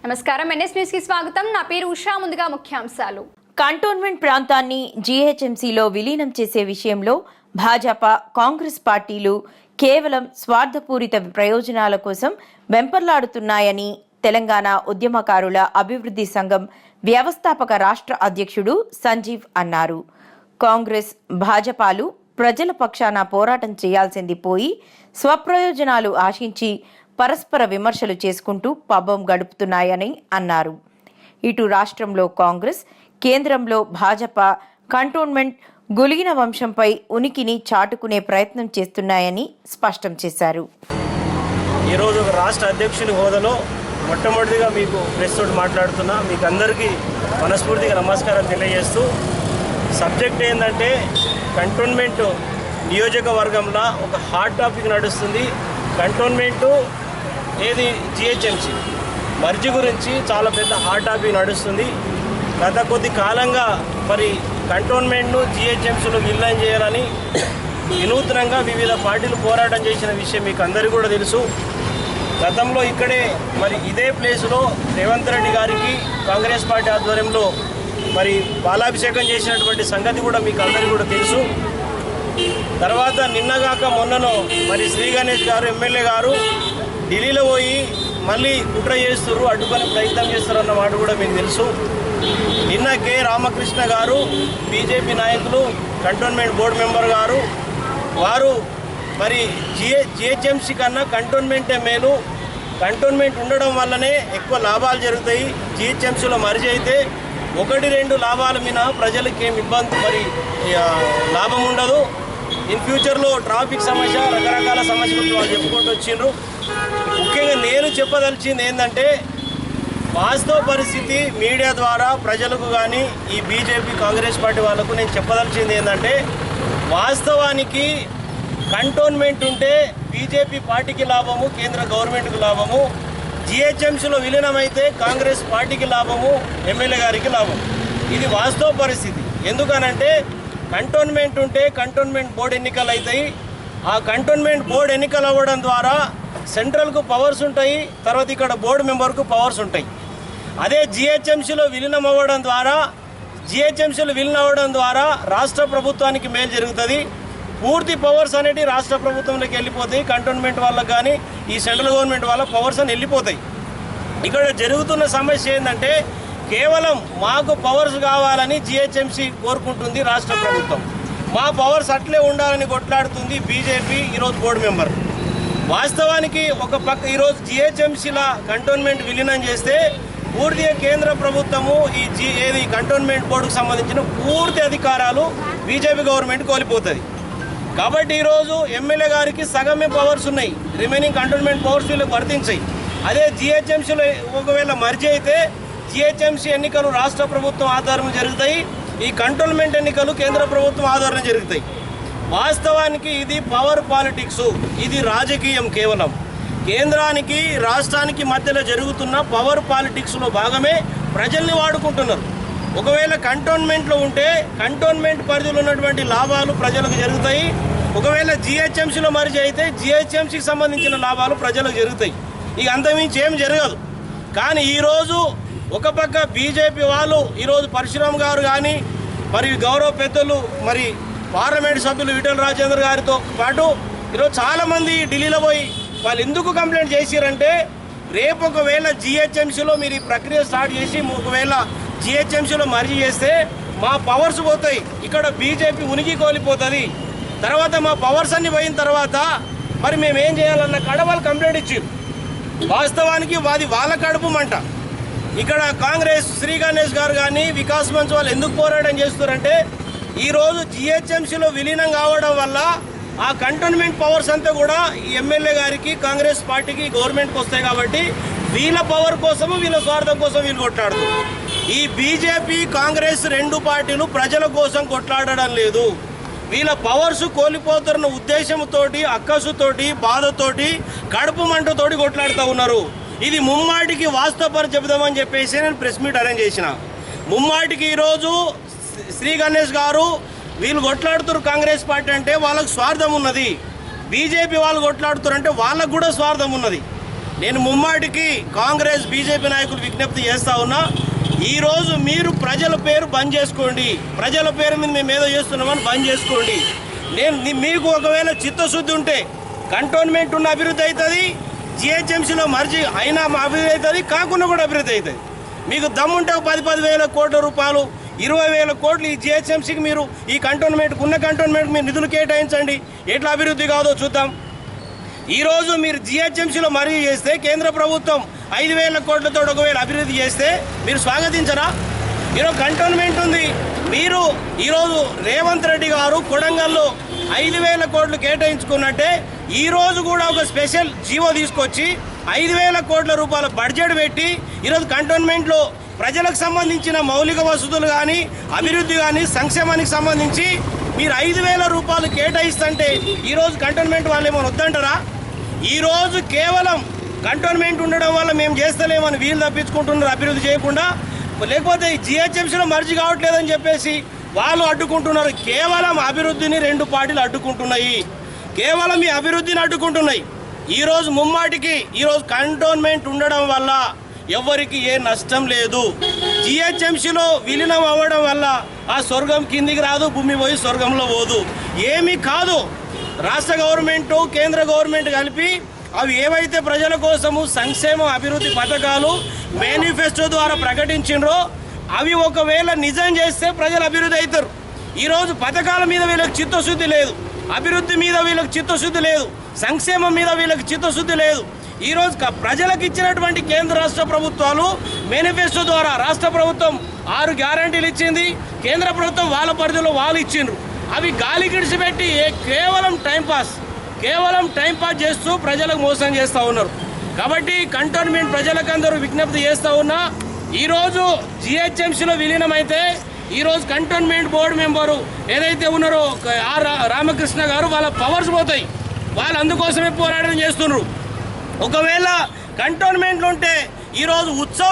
నమస్కారం NS news కి స్వాగతం. నా పేరు ఉషా. ముందుగా ముఖ్యాంశాలు. కంటోన్మెంట్ ప్రాంతాన్ని జీహెచ్ఎంసీలో విలీనం చేసే విషయంలో భాజపా, కాంగ్రెస్ పార్టీలు కేవలం స్వార్థపూరిత ప్రయోజనాల కోసం వెంపర్లాడుతున్నాయని తెలంగాణ ఉద్యమకారుల అభివృద్ధి సంఘం వ్యవస్థాపక రాష్ట్ర అధ్యక్షుడు సంజీవ్ అన్నారు. కాంగ్రెస్, భాజపాలు ప్రజల పక్షాన పోరాటం చేయాల్సింది పోయి స్వప్రయోజనాలు ఆశించి పరస్పర విమర్శలు చేసుకుంటూ పబ్బం గడుపుతున్నాయని అన్నారు. ఇటు రాష్ట్రంలో కాంగ్రెస్, కేంద్రంలో భాజపా కంటోన్మెంట్ గులిగిన వంశంపై ఉనికిని చాటుకునే ప్రయత్నం చేస్తున్నాయని స్పష్టం చేశారు. ఈరోజు రాష్ట్ర అధ్యక్షుని హోదాలో మొట్టమొదటిగా మీకు ప్రెస్ తోటి మాట్లాడుతున్నా. మీకు అందరికీ మనస్ఫూర్తిగా నమస్కారం తెలియజేస్తూ, సబ్జెక్ట్ ఏంటంటే కంటోన్మెంట్ నియోజకవర్గంలో ఒక హాట్ టాపిక్ నడుస్తుంది. కంటోన్మెంటు ఏది జిహెచ్ఎంసీ మర్జీ గురించి చాలా పెద్ద హాట్ టాపిక్ నడుస్తుంది. గత కొద్ది కాలంగా మరి కంటోన్మెంట్ను జిహెచ్ఎంసీలో విలీనం చేయాలని వినూత్నంగా వివిధ పార్టీలు పోరాటం చేసిన విషయం మీకు అందరికీ కూడా తెలుసు. గతంలో ఇక్కడే మరి ఇదే ప్లేస్లో రేవంత్ రెడ్డి గారికి కాంగ్రెస్ పార్టీ ఆధ్వర్యంలో మరి పాలాభిషేకం చేసినటువంటి సంగతి కూడా మీకు అందరికీ కూడా తెలుసు. తర్వాత నిన్నగాక మొన్నను మరి శ్రీ గణేష్ గారు ఎమ్మెల్యే గారు ఢిల్లీలో పోయి మళ్ళీ కుట్ర చేస్తున్నారు, అడ్డుకునే ప్రయత్నం చేస్తారు అన్న మాట కూడా మీకు తెలుసు. నిన్న కె రామకృష్ణ గారు బీజేపీ నాయకులు, కంటోన్మెంట్ బోర్డు మెంబర్ గారు, వారు మరి జిహెచ్ఎంసీ కన్నా కంటోన్మెంటే మేలు, కంటోన్మెంట్ ఉండడం వల్లనే ఎక్కువ లాభాలు జరుగుతాయి, జిహెచ్ఎంసీలో మర్జీ అయితే 1-2 లాభాల మీద ప్రజలకి ఏమి ఇబ్బంది మరి లాభం ఉండదు. ఇన్ ఫ్యూచర్లో ట్రాఫిక్ సమస్య, రకరకాల సమస్యలు వాళ్ళు చెప్పుకుంటూ వచ్చిండ్రు. ముఖ్యంగా నేను చెప్పదలిచింది ఏంటంటే, వాస్తవ పరిస్థితి మీడియా ద్వారా ప్రజలకు కానీ ఈ బీజేపీ, కాంగ్రెస్ పార్టీ వాళ్ళకు నేను చెప్పదలిచింది ఏంటంటే, వాస్తవానికి కంటోన్మెంట్ ఉంటే బీజేపీ పార్టీకి లాభము, కేంద్ర గవర్నమెంట్కి లాభము, జిహెచ్ఎంసీలో విలీనమైతే కాంగ్రెస్ పార్టీకి లాభము, ఎమ్మెల్యే గారికి లాభం. ఇది వాస్తవ పరిస్థితి. ఎందుకనంటే కంటోన్మెంట్ ఉంటే కంటోన్మెంట్ బోర్డు ఎన్నికలు అవుతాయి. ఆ కంటోన్మెంట్ బోర్డు ఎన్నికలు అవ్వడం ద్వారా సెంట్రల్కు పవర్స్ ఉంటాయి, తర్వాత ఇక్కడ బోర్డు మెంబర్కు పవర్స్ ఉంటాయి. అదే జిహెచ్ఎంసీలో విలీనం అవ్వడం ద్వారా రాష్ట్ర ప్రభుత్వానికి మేలు జరుగుతుంది. పూర్తి పవర్స్ అనేవి రాష్ట్ర ప్రభుత్వంలోకి వెళ్ళిపోతాయి. కంటోన్మెంట్ వాళ్ళకి కానీ ఈ సెంట్రల్ గవర్నమెంట్ వాళ్ళ పవర్స్ అని వెళ్ళిపోతాయి. ఇక్కడ జరుగుతున్న సమస్య ఏంటంటే, కేవలం మాకు పవర్స్ కావాలని జిహెచ్ఎంసీ కోరుకుంటుంది రాష్ట్ర ప్రభుత్వం. మా పవర్స్ అట్లే ఉండాలని కొట్లాడుతుంది బీజేపీ ఈరోజు బోర్డు మెంబర్. వాస్తవానికి ఒక పక్క ఈరోజు జిహెచ్ఎంసీల కంటోన్మెంట్ విలీనం చేస్తే పూర్తిగా కేంద్ర ప్రభుత్వము ఏది కంటోన్మెంట్ బోర్డుకు సంబంధించిన పూర్తి అధికారాలు బీజేపీ గవర్నమెంట్ కోల్పోతుంది. కాబట్టి ఈరోజు ఎమ్మెల్యే గారికి సగమే పవర్స్ ఉన్నాయి, రిమైనింగ్ కంటోన్మెంట్ పవర్స్ వీళ్ళకి వర్తించాయి. అదే జిహెచ్ఎంసీలో ఒకవేళ మర్జీ అయితే జిహెచ్ఎంసీ ఎన్నికలు రాష్ట్ర ప్రభుత్వం ఆధ్వర్యంలో జరుగుతాయి, ఈ కంటోన్మెంట్ ఎన్నికలు కేంద్ర ప్రభుత్వం ఆధ్వర్యంలో జరుగుతాయి. వాస్తవానికి ఇది పవర్ పాలిటిక్స్, ఇది రాజకీయం. కేవలం కేంద్రానికి రాష్ట్రానికి మధ్యలో జరుగుతున్న పవర్ పాలిటిక్స్లో భాగమే ప్రజల్ని వాడుకుంటున్నారు. ఒకవేళ కంటోన్మెంట్లో ఉంటే కంటోన్మెంట్ పరిధిలో ఉన్నటువంటి లాభాలు ప్రజలకు జరుగుతాయి. ఒకవేళ జిహెచ్ఎంసీలో మర్జీ అయితే జిహెచ్ఎంసీకి సంబంధించిన లాభాలు ప్రజలకు జరుగుతాయి. ఇక అంతమించి ఏం జరగదు. కానీ ఈరోజు ఒక పక్క బీజేపీ వాళ్ళు ఈరోజు పరశురామ్ గారు కానీ మరి గౌరవ పెద్దలు మరి పార్లమెంట్ సభ్యులు ఈటెల రాజేందర్ గారితో పాటు ఈరోజు చాలామంది ఢిల్లీలో పోయి వాళ్ళు ఎందుకు కంప్లైంట్ చేసిరంటే, రేపు ఒకవేళ జిహెచ్ఎంసీలో మీరు ఈ ప్రక్రియ స్టార్ట్ చేసి ఒకవేళ జిహెచ్ఎంసీలో మర్జీ చేస్తే మా పవర్స్ పోతాయి, ఇక్కడ బీజేపీ ఉనికి కోల్పోతుంది. తర్వాత మా పవర్స్ అన్ని పోయిన తర్వాత మరి మేమేం చేయాలన్న కాడ వాళ్ళు కంప్లైంట్ ఇచ్చారు. వాస్తవానికి అది వాళ్ళ కడుపు మంట. ఇక్కడ కాంగ్రెస్ శ్రీ గణేష్ గారు కానీ వికాస్ మంచ్ వాళ్ళు ఎందుకు పోరాటం చేస్తున్నారంటే, ఈరోజు జిహెచ్ఎంసీలో విలీనం కావడం వల్ల ఆ కంటోన్మెంట్ పవర్స్ అంతా కూడా ఈ ఎమ్మెల్యే గారికి, కాంగ్రెస్ పార్టీకి, గవర్నమెంట్కి వస్తాయి. కాబట్టి వీళ్ళ పవర్ కోసము, వీళ్ళ స్వార్థం కోసం వీళ్ళు కొట్లాడుతున్నారు. ఈ బీజేపీ, కాంగ్రెస్ 2 పార్టీలు ప్రజల కోసం కొట్లాడడం లేదు. వీళ్ళ పవర్స్ కోల్పోతున్న ఉద్దేశంతో, అక్కసుతోటి, బాధతోటి, కడుపు మంటతోటి కొట్లాడుతూ ఉన్నారు. ఇది ముమ్మాటికి వాస్తవ చెబుదామని చెప్పేసి నేను ప్రెస్ మీట్ అరేంజ్ చేసిన. ముమ్మాటికి ఈరోజు శ్రీ గణేష్ గారు వీళ్ళు కొట్లాడుతున్నారు కాంగ్రెస్ పార్టీ అంటే వాళ్ళకు స్వార్థం ఉన్నది, బీజేపీ వాళ్ళు కొట్లాడుతారంటే వాళ్ళకు కూడా స్వార్థం ఉన్నది. నేను ముమ్మాటికి కాంగ్రెస్ బీజేపీ నాయకులు విజ్ఞప్తి చేస్తా ఉన్నా, ఈరోజు మీరు ప్రజల పేరు బంద్ చేసుకోండి. ప్రజల పేరు మీద మేము ఏదో చేస్తున్నామని బంద్ చేసుకోండి. మీకు ఒకవేళ చిత్తశుద్ధి ఉంటే కంటోన్మెంట్ ఉన్న అభివృద్ధి అవుతుంది, జిహెచ్ఎంసీలో మర్జీ అయినా అభివృద్ధి అవుతుంది, కాకుండా కూడా అభివృద్ధి అవుతుంది. మీకు దమ్ముంటే 10,000 కోట్ల రూపాయలు 20,000 కోట్లు ఈ జిహెచ్ఎంసీకి మీరు ఈ కంటోన్మెంట్కి ఉన్న కంటోన్మెంట్కి మీరు నిధులు కేటాయించండి. ఎట్లా అభివృద్ధి కాదో చూద్దాం. ఈరోజు మీరు జిహెచ్ఎంసీలో మర్జీ చేస్తే కేంద్ర ప్రభుత్వం 5,000 కోట్లతో 1,000 అభివృద్ధి చేస్తే మీరు స్వాగతించరా? ఈరోజు కంటోన్మెంట్ ఉంది. మీరు ఈరోజు రేవంత్ రెడ్డి గారు కొడంగల్లో 5,000 కోట్లు కేటాయించుకున్నట్టే ఈరోజు కూడా ఒక స్పెషల్ జీవో తీసుకొచ్చి 5,000 కోట్ల రూపాయల బడ్జెట్ పెట్టి ఈరోజు కంటోన్మెంట్లో ప్రజలకు సంబంధించిన మౌలిక వసతులు కానీ అభివృద్ధి కానీ సంక్షేమానికి సంబంధించి మీరు 5,000 రూపాయలు కేటాయిస్తుంటే ఈరోజు కంటోన్మెంట్ వాళ్ళు ఏమైనా వద్దంటారా? ఈరోజు కేవలం కంటోన్మెంట్ ఉండడం వల్ల మేము చేస్తలేమని వీళ్ళు తప్పించుకుంటున్నారు అభివృద్ధి చేయకుండా, లేకపోతే జిహెచ్ఎంసీలో మర్జీ కావట్లేదని చెప్పేసి వాళ్ళు అడ్డుకుంటున్నారు. కేవలం అభివృద్ధిని 2 పార్టీలు అడ్డుకుంటున్నాయి, కేవలం ఈ అభివృద్ధిని అడ్డుకుంటున్నాయి. ఈరోజు ముమ్మాటికి ఈరోజు కంటోన్మెంట్ ఉండడం వల్ల ఎవరికి ఏ నష్టం లేదు. జిహెచ్ఎంసీలో విలీనం అవ్వడం వల్ల ఆ స్వర్గం కిందికి రాదు, భూమి పోయి స్వర్గంలో పోదు, ఏమీ కాదు. రాష్ట్ర గవర్నమెంటు కేంద్ర గవర్నమెంట్ కలిపి అవి ఏవైతే ప్రజల కోసము సంక్షేమ అభివృద్ధి పథకాలు మేనిఫెస్టో ద్వారా ప్రకటించిండ్రో అవి ఒకవేళ నిజం చేస్తే ప్రజలు అభివృద్ధి అవుతారు. ఈరోజు పథకాల మీద వీళ్ళకి చిత్తశుద్ధి లేదు, అభివృద్ధి మీద వీళ్ళకి చిత్తశుద్ధి లేదు, సంక్షేమం మీద వీళ్ళకి చిత్తశుద్ధి లేదు. ఈరోజు ప్రజలకు ఇచ్చినటువంటి కేంద్ర రాష్ట్ర ప్రభుత్వాలు మేనిఫెస్టో ద్వారా రాష్ట్ర ప్రభుత్వం 6 గ్యారంటీలు ఇచ్చింది, కేంద్ర ప్రభుత్వం వాళ్ళ పరిధిలో వాళ్ళు ఇచ్చిండ్రు. అవి గాలి గిడిచిపెట్టి కేవలం టైంపాస్ చేస్తూ ప్రజలకు మోసం చేస్తూ ఉన్నారు. కాబట్టి కంటోన్మెంట్ ప్రజలకందరూ విజ్ఞప్తి చేస్తూ ఉన్నా, ఈరోజు జిహెచ్ఎంసీలో విలీనం అయితే ఈరోజు కంటోన్మెంట్ బోర్డు మెంబరు ఏదైతే ఉన్నారో రామకృష్ణ గారు వాళ్ళ పవర్స్ పోతాయి. వాళ్ళు అందుకోసమే పోరాటం చేస్తున్నారు. ఒకవేళ కంటోన్మెంట్లు ఉంటే ఈరోజు ఉత్సవ